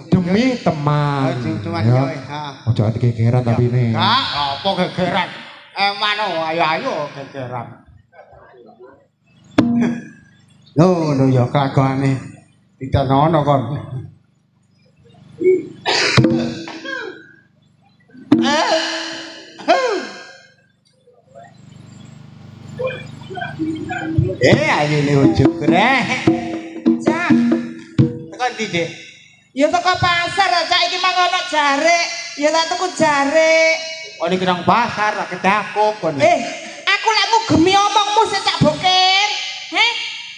Demi teman. Cuman Ya. ya wis. Ha. Ojo ati kekeran tapi ini. Kak, apa gegeran? Mano ayo gegeran. Ngono ya kelakuane. Ditenono kon. Ayo ne ujug rek. Cak, Tekan ndi, Dik? ya teko pasar Cak iki mang ono jare. Ya tak tuku jare. Oh iki nang pasar lah kedakuk kon. Aku lek ngugemi omongmu sik Cak Bokir.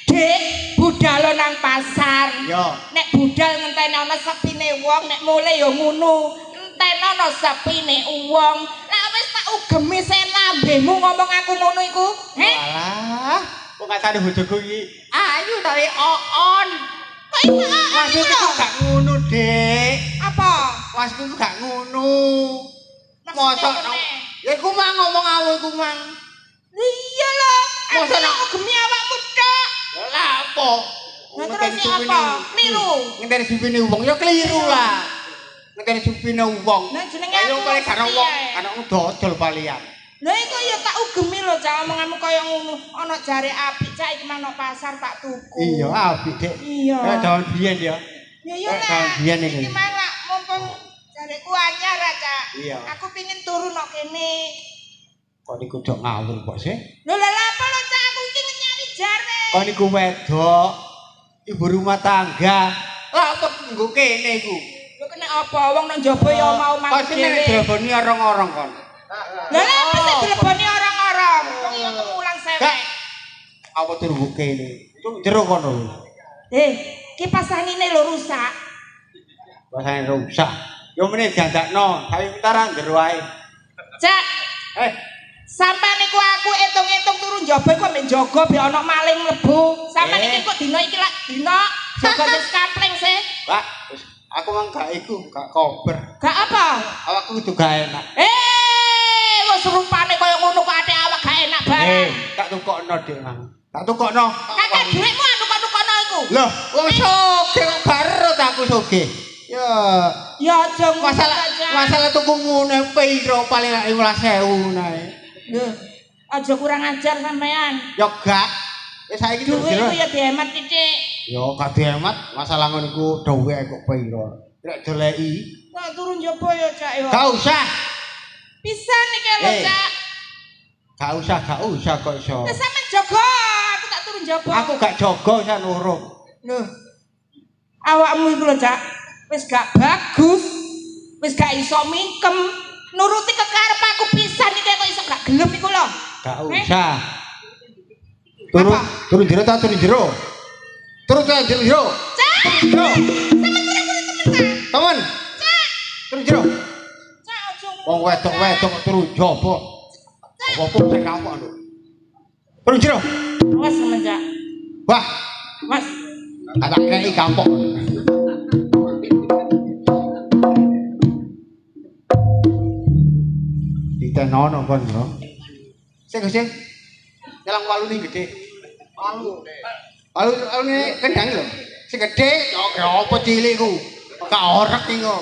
Dik, budal nang pasar. Yo. Nek budal ngenteni ana sepine wong, nek mule ya ngono. Enteni ana sepine wong. Lah wis tak ugemi sik lambemu ngomong aku ngono iku. Alah, kok ngatane bojoku iki ayu tari oon. Kok iku Maksudku gak ngono, Dik. apa? Maksudku gak ngono. Mosok nang ya iku mang ngomong aku iku mang. Iya lho, aku Masa nak ngugemi awakmu tok. Lah apa? Nah terus apa? Keliru. Ngenteni supine wong ya keliru lah. Ngenteni supine wong. Nah jenenge Ayo aku paling karo wong, setia. ana wong dodol palian. Lha iku ya tak ugemi lho Cak omonganmu kaya ngono. Ana jare apik Cak iki mang nang pasar tak tuku. Iya, apik, Dik. Iya. Daun biyen ya. Ya ya Daun lah. biyen iki. Iki mang lak mumpung jareku anyar Cak. Iya. Aku pengin turu nang kene. Kok niku dok ngawur kok sih? Lho lha apa lho Cak aku iki nyari jare. Kok niku wedok ibu rumah tangga. Lah apa nggo kene iku? Lho kena apa wong nang jaba ya mau Kok mati sing nek dileboni orang-orang kon. Lha apa sih dileboni orang-orang? Wong iya kemulang Gak. sewek. Apa turu kene? Itu jero kono. Kipas angine lho rusak. Bahasane rusak. Yo meneh diandakno, sawi utaran jero ae. Cak, Sampai niku aku etung-etung turu njaba iku ambek jaga biar ana maling mlebu. Sampai niki kok dina iki lak dina jaga wis kampleng sih. Pak, aku mang gak iku, gak kober. Gak apa? Awakku kudu gak enak. Wis rupane kaya ngono kok ate awak gak enak barang. Tak tukokno Dik, Mang. Tak tukokno. Kakek dhuwitmu tukok-tukokno iku. Loh, wong sugih kok garo ta aku sugih. Ya aja masalah tuku ngene piro paling 15.000 nae. Lho, aja kurang ajar sampean. Ya gak. Wis saiki Duit iku ya dihemat titik. Ya gak dihemat, masalah ngono iku dhuwit kok piro. Nek doleki. Tak turun njaba ya, Cak ya. Gak usah. Pisan iki lho, Cak. Gak usah kok iso. Wis sampean jaga, aku tak turun njaba. Aku gak jaga sak nurut. Lho. Awakmu iku lho, Cak. wis gak bagus, wis gak iso mingkem, nuruti kekarep aku pisan iki kok iso gak gelem iku lho. Gak usah. Turun jero ta turun jero. Turun ta jero. Cek. Temen. Cek. Turun jero. Cek ojo. Wong wedok turun jopo. Apa sing kapok lho. Turun jero. Awas semenjak. Wah, Mas, tak kei kapok. Ditenono kon, Bro. Sing nyelang walu ning gede. Walu ini kendang lho. Sing gede ya apa cilik ku. Gak orek iki kok.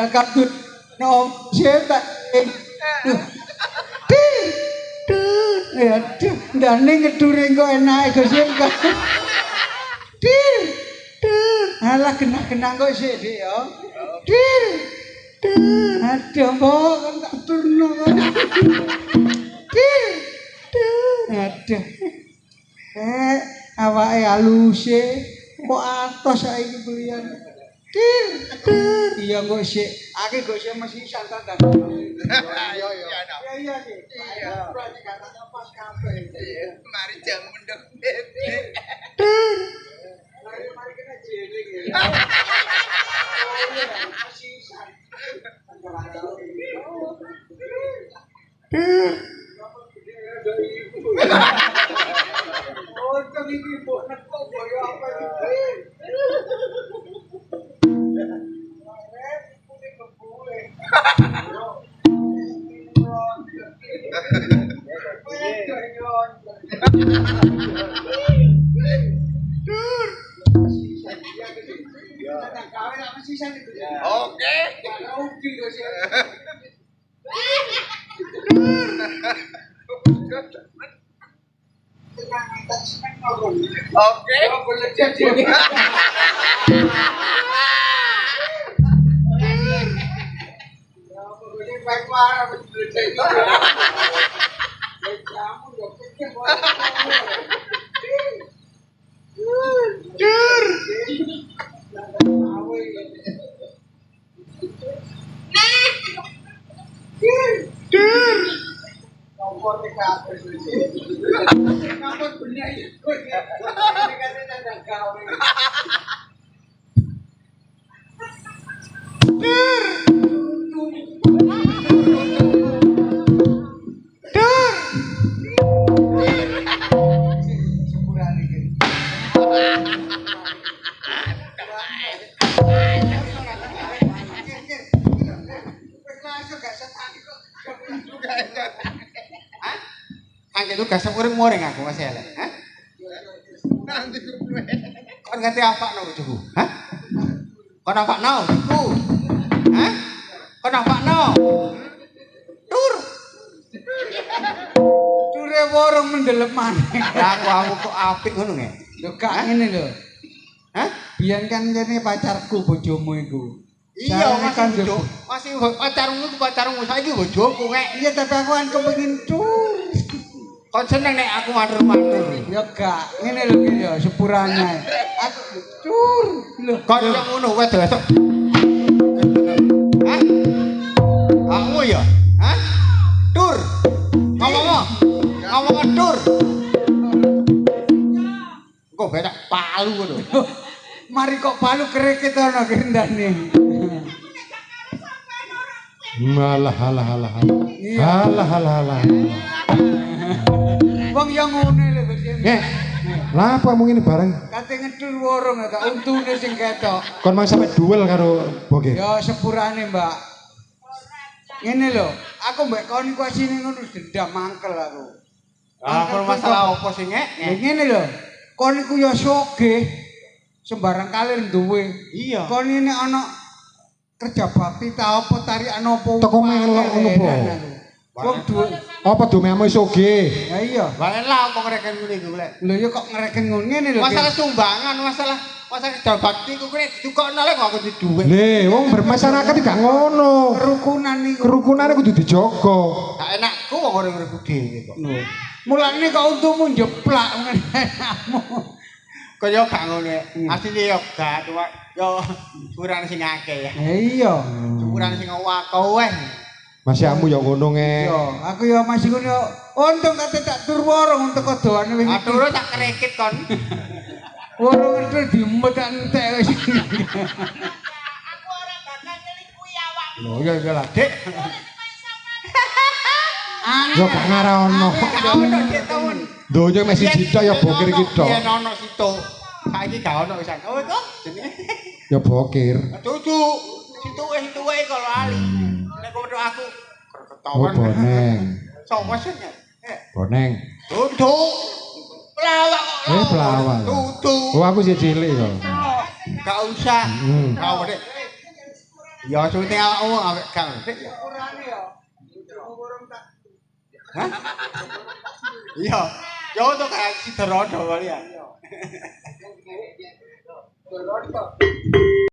Kabut no siapa dane ngedure kok enake Gusti kok alah kena-kena kok sik Dik ya aduh kok kan tak turno aduh awake halus kok atos saiki belian iya kok sik akeh kok sik mesti santai ta iya iya iya berarti kata pas kabeh mari jam mendek mari kena jeling oh kami ibu nek kok boyo apa Oke, boleh jadi. Baik marah betul itu. Kamu enggak pikir Kompor TKP Kompor bener itu. Katanya ada gawe. Angke tugas muring-muring aku masih elek. Hah? Kon ngerti apa no bojoku? Hah? Kon apa no? Iku. Hah? Kon apa no? Tur. Ture warung mendelep maneh. Aku kok apik ngono nge. Lho gak ngene lho. Hah? Biyen kan jane pacarku bojomu iku. Iya, masih pacarmu iku pacarmu saiki bojoku nek. Iya, tapi aku kan kepengin tur. Kon seneng nek aku matur-matur. Ya gak, ngene lho iki ya sepurane. Aku tur. Lho, kon yo ngono wedok. Hah? Kamu ya? Hah? Tur. Ngomong tur. Kok bedak palu ngono. Mari kok palu kreket ana kendane. Malah halah halah. Iya. Halah halah halah. Wong yang ngene lho Gus. Lah apa mung ini bareng? Kate ngedul warung ta untune sing ketok. Kon mang sampe duel karo Bokir. Ya sepurane, Mbak. Ngene lho, aku mbek kon iku asine ngono dendam mangkel aku. Apa masalah opo sing Ngene lho, kon iku ya sugih. Sembarang kalir duwe. Iya. Kon ini ana kerja bakti ta apa tarikan apa. Teko melok ngono po. Wong duwe. Apa domemu soge? Ya iya. Wae lah opo ngreken ngene iku lek. Lho ya kok ngereken ngono ngene lho. Masalah sumbangan, masalah kerja bakti ku kene didukokno lek kok aku duwe. Le, wong bermasyarakat gak ngono. Kerukunan iku. Kerukunane kudu dijaga. Gak enakku wong ora urip dhewe kok. Mulane kok untumu njeplak ngenemu. Kaya gak ngono. Asline ya gak cuma yo ukuran sing akeh ya. Iya. Ukuran sing akeh. Masih amu ya ngono nge. Yo, aku ya masih ngono. Untung kate tak tur warung untuk kodoane wis. Atur tak krekit kon. Warung itu dimet entek wis. Aku ora bakal nyelingkuhi awakmu. Lho ya lah, Dik. Yo gak ngarono. Gak ono Dik taun. Donya mesti cita ya Bokir iki tok. Yen ono situ. Saiki gak ono wisan. Oh kok jenenge. Ya Bokir. Dudu. Situ-situe kalau lali. Nek kok aku Oh boneng. Sopo sih? Boneng. Dudu. Pelawak kok. Pelawak. Dudu. Oh aku sih cilik kok. Gak usah. Kau Dik. Ya sunting awakmu awake gak Dik. Hah? Iya. Yo to kayak si Derodo kali ya.